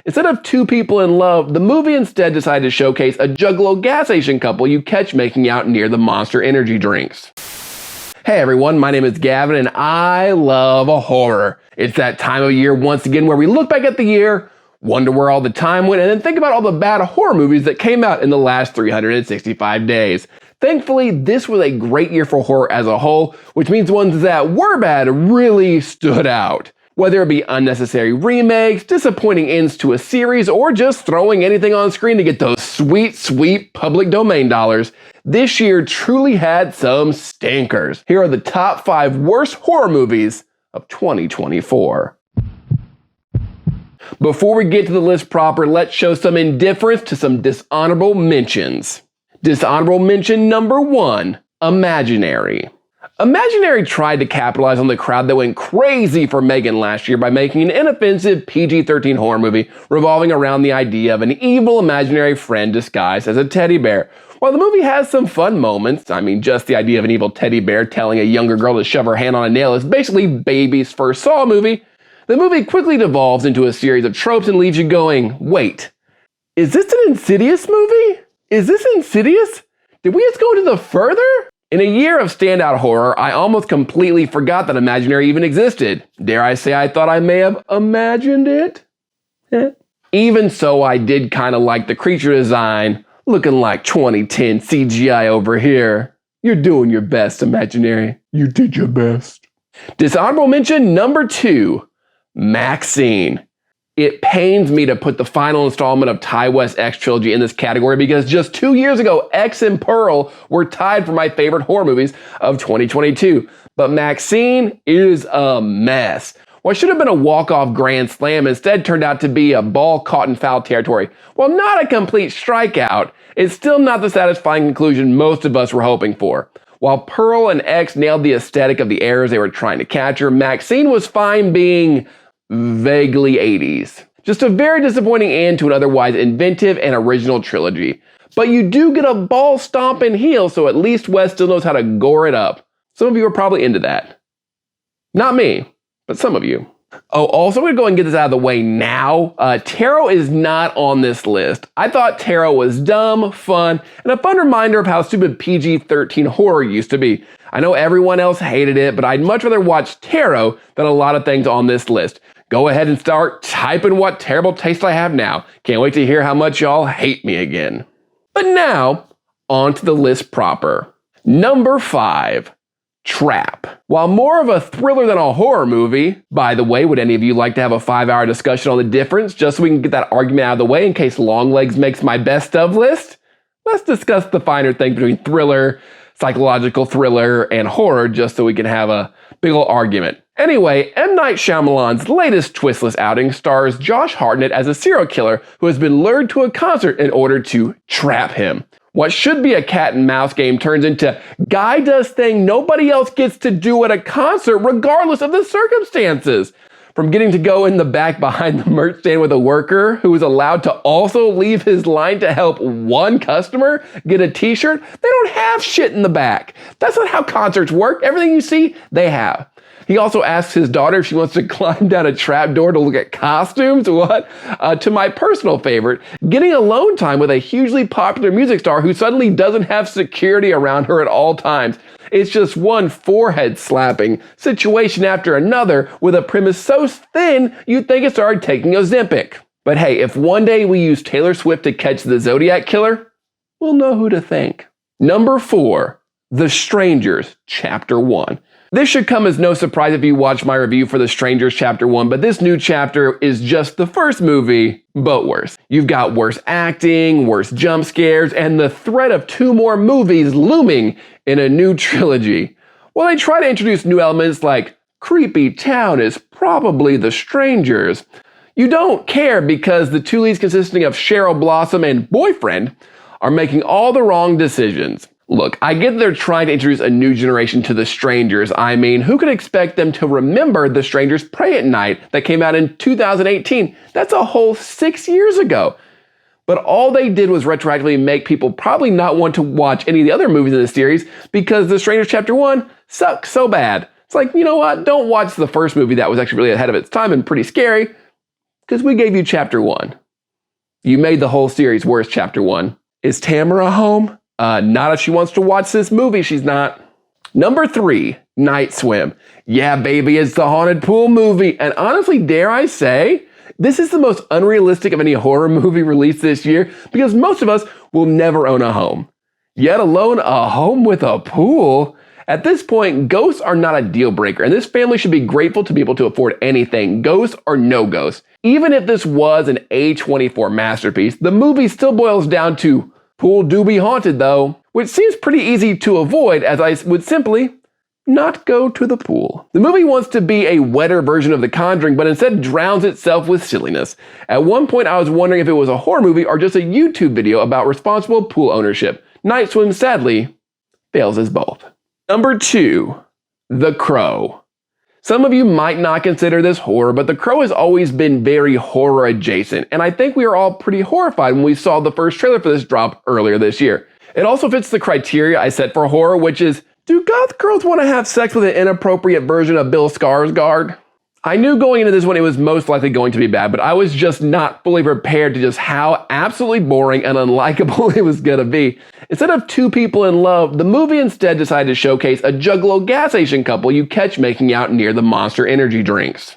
Instead of two people in love, the movie instead decided to showcase a Juggalo gas station couple you catch making out near the Monster energy drinks. Hey everyone, my name is Gavin and I love horror. It's that time of year once again where we look back at the year, wonder where all the time went, and then think about all the bad horror movies that came out in the last 365 days. Thankfully, this was a great year for horror as a whole, which means ones that were bad really stood out. Whether it be unnecessary remakes, disappointing ends to a series, or just throwing anything on screen to get those sweet, sweet public domain dollars, this year truly had some stinkers. Here are the top 5 worst horror movies of 2024. Before we get to the list proper, let's show some indifference to some dishonorable mentions. Dishonorable mention number 1, Imaginary. Imaginary tried to capitalize on the crowd that went crazy for Megan last year by making an inoffensive PG-13 horror movie revolving around the idea of an evil imaginary friend disguised as a teddy bear. While the movie has some fun moments, just the idea of an evil teddy bear telling a younger girl to shove her hand on a nail is basically baby's first Saw movie, the movie quickly devolves into a series of tropes and leaves you going, wait, is this an Insidious movie? Is this Insidious? Did we just go into the further? In a year of standout horror, I almost completely forgot that Imaginary even existed. Dare I say I thought I may have imagined it? Even so, I did kind of like the creature design, looking like 2010 CGI over here. You're doing your best, Imaginary. You did your best. Dishonorable mention number 2, Maxine. It pains me to put the final installment of Ty West X trilogy in this category because just 2 years ago, X and Pearl were tied for my favorite horror movies of 2022. But Maxine is a mess. What should have been a walk-off grand slam instead turned out to be a ball caught in foul territory. While not a complete strikeout, it's still not the satisfying conclusion most of us were hoping for. While Pearl and X nailed the aesthetic of the eras they were trying to capture, Maxine was fine being vaguely 80s. Just a very disappointing end to an otherwise inventive and original trilogy. But you do get a ball stomping heel, so at least Wes still knows how to gore it up. Some of you are probably into that. Not me, but some of you. Oh, also, I'm gonna go and get this out of the way now. Tarot is not on this list. I thought Tarot was dumb, fun, and a fun reminder of how stupid PG-13 horror used to be. I know everyone else hated it, but I'd much rather watch Tarot than a lot of things on this list. Go ahead and start typing what terrible taste I have now. Can't wait to hear how much y'all hate me again. But now, on to the list proper. Number 5, Trap. While more of a thriller than a horror movie, by the way, would any of you like to have a 5-hour discussion on the difference just so we can get that argument out of the way in case Longlegs makes my best of list? Let's discuss the finer things between thriller, psychological thriller, and horror just so we can have a big ol' argument. Anyway, M. Night Shyamalan's latest twistless outing stars Josh Hartnett as a serial killer who has been lured to a concert in order to trap him. What should be a cat and mouse game turns into guy does thing nobody else gets to do at a concert regardless of the circumstances. From getting to go in the back behind the merch stand with a worker who is allowed to also leave his line to help one customer get a t-shirt, they don't have shit in the back. That's not how concerts work. Everything you see, they have. He also asks his daughter if she wants to climb down a trapdoor to look at costumes. What? To my personal favorite, getting alone time with a hugely popular music star who suddenly doesn't have security around her at all times. It's just one forehead-slapping situation after another with a premise so thin you'd think it started taking Ozempic. But hey, if one day we use Taylor Swift to catch the Zodiac Killer, we'll know who to thank. Number 4, The Strangers, Chapter 1. This should come as no surprise if you watch my review for The Strangers Chapter 1, but this new chapter is just the first movie, but worse. You've got worse acting, worse jump scares, and the threat of 2 more movies looming in a new trilogy. While they try to introduce new elements like creepy town is probably the strangers, you don't care because the 2 leads consisting of Cheryl Blossom and boyfriend are making all the wrong decisions. Look, I get that they're trying to introduce a new generation to The Strangers. Who could expect them to remember The Strangers Pray at Night that came out in 2018? That's a whole 6 years ago. But all they did was retroactively make people probably not want to watch any of the other movies in the series because The Strangers Chapter 1 sucks so bad. It's like, you know what? Don't watch the first movie that was actually really ahead of its time and pretty scary. because we gave you chapter 1. You made the whole series worse, chapter 1. Is Tamara home? Not if she wants to watch this movie, she's not. Number 3, Night Swim. Yeah, baby, it's the haunted pool movie. And honestly, dare I say, this is the most unrealistic of any horror movie released this year because most of us will never own a home. Yet alone a home with a pool? At this point, ghosts are not a deal breaker, and this family should be grateful to be able to afford anything, ghosts or no ghosts. Even if this was an A24 masterpiece, the movie still boils down to pool do be haunted though, which seems pretty easy to avoid as I would simply not go to the pool. The movie wants to be a wetter version of The Conjuring, but instead drowns itself with silliness. At one point I was wondering if it was a horror movie or just a YouTube video about responsible pool ownership. Night Swim sadly fails as both. Number 2, The Crow. Some of you might not consider this horror, but The Crow has always been very horror adjacent, and I think we were all pretty horrified when we saw the first trailer for this drop earlier this year. It also fits the criteria I set for horror, which is, do goth girls want to have sex with an inappropriate version of Bill Skarsgård? I knew going into this one it was most likely going to be bad, but I was just not fully prepared to just how absolutely boring and unlikable it was going to be. Instead of two people in love, the movie instead decided to showcase a juggalo gas station couple you catch making out near the Monster energy drinks.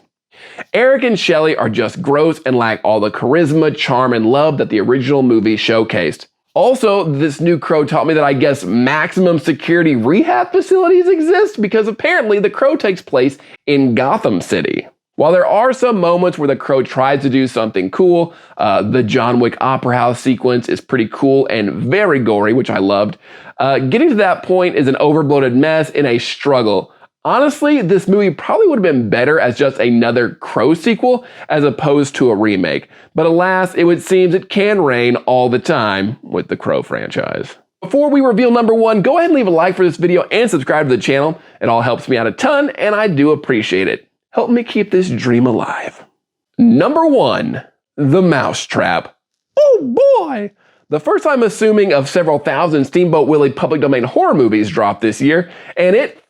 Eric and Shelley are just gross and lack all the charisma, charm, and love that the original movie showcased. Also, this new Crow taught me that I guess maximum security rehab facilities exist because apparently The Crow takes place in Gotham City. While there are some moments where The Crow tries to do something cool, the John Wick Opera House sequence is pretty cool and very gory, which I loved. Getting to that point is an overbloated mess and a struggle. Honestly, this movie probably would have been better as just another Crow sequel as opposed to a remake. But alas, it would seem it can rain all the time with the Crow franchise. Before we reveal number 1, go ahead and leave a like for this video and subscribe to the channel. It all helps me out a ton and I do appreciate it. Help me keep this dream alive. Number 1, The Mousetrap. Oh boy! The first time assuming of several thousand Steamboat Willie public domain horror movies dropped this year, and it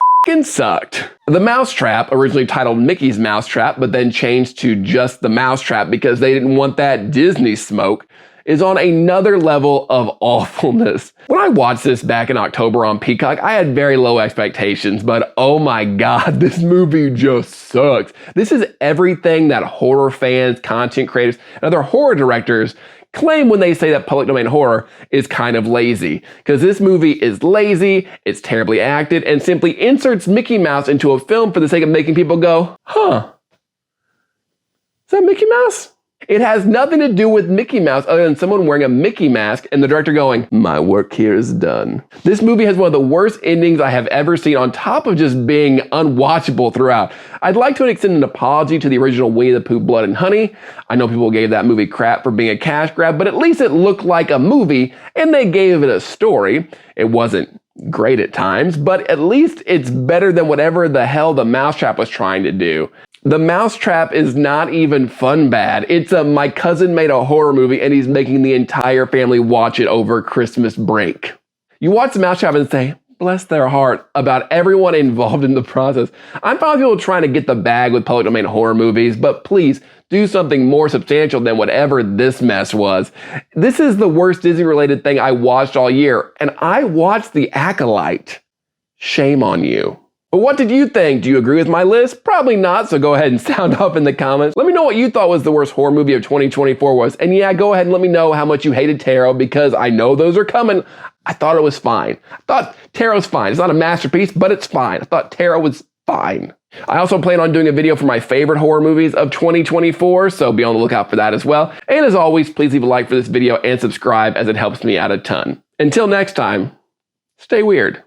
sucked. The Mousetrap, originally titled Mickey's Mousetrap, but then changed to just The Mousetrap because they didn't want that Disney smoke, is on another level of awfulness. When I watched this back in October on Peacock, I had very low expectations, but oh my god, this movie just sucks. This is everything that horror fans, content creators, and other horror directors claim when they say that public domain horror is kind of lazy. Because this movie is lazy, it's terribly acted, and simply inserts Mickey Mouse into a film for the sake of making people go, huh, is that Mickey Mouse? It has nothing to do with Mickey Mouse other than someone wearing a Mickey mask and the director going, my work here is done. This movie has one of the worst endings I have ever seen on top of just being unwatchable throughout. I'd like to extend an apology to the original Winnie the Pooh Blood and Honey. I know people gave that movie crap for being a cash grab, but at least it looked like a movie and they gave it a story. It wasn't great at times, but at least it's better than whatever the hell The Mousetrap was trying to do. The Mousetrap is not even fun bad. It's a my cousin made a horror movie and he's making the entire family watch it over Christmas break. You watch The Mousetrap and say, bless their heart, about everyone involved in the process. I'm fine with people trying to get the bag with public domain horror movies, but please do something more substantial than whatever this mess was. This is the worst Disney-related thing I watched all year, and I watched The Acolyte. Shame on you. But what did you think? Do you agree with my list? Probably not, so go ahead and sound off in the comments. Let me know what you thought was the worst horror movie of 2024 was. And yeah, go ahead and let me know how much you hated Tarot because I know those are coming. I thought it was fine. I thought Tarot's fine. It's not a masterpiece, but it's fine. I thought Tarot was fine. I also plan on doing a video for my favorite horror movies of 2024, so be on the lookout for that as well. And as always, please leave a like for this video and subscribe as it helps me out a ton. Until next time, stay weird.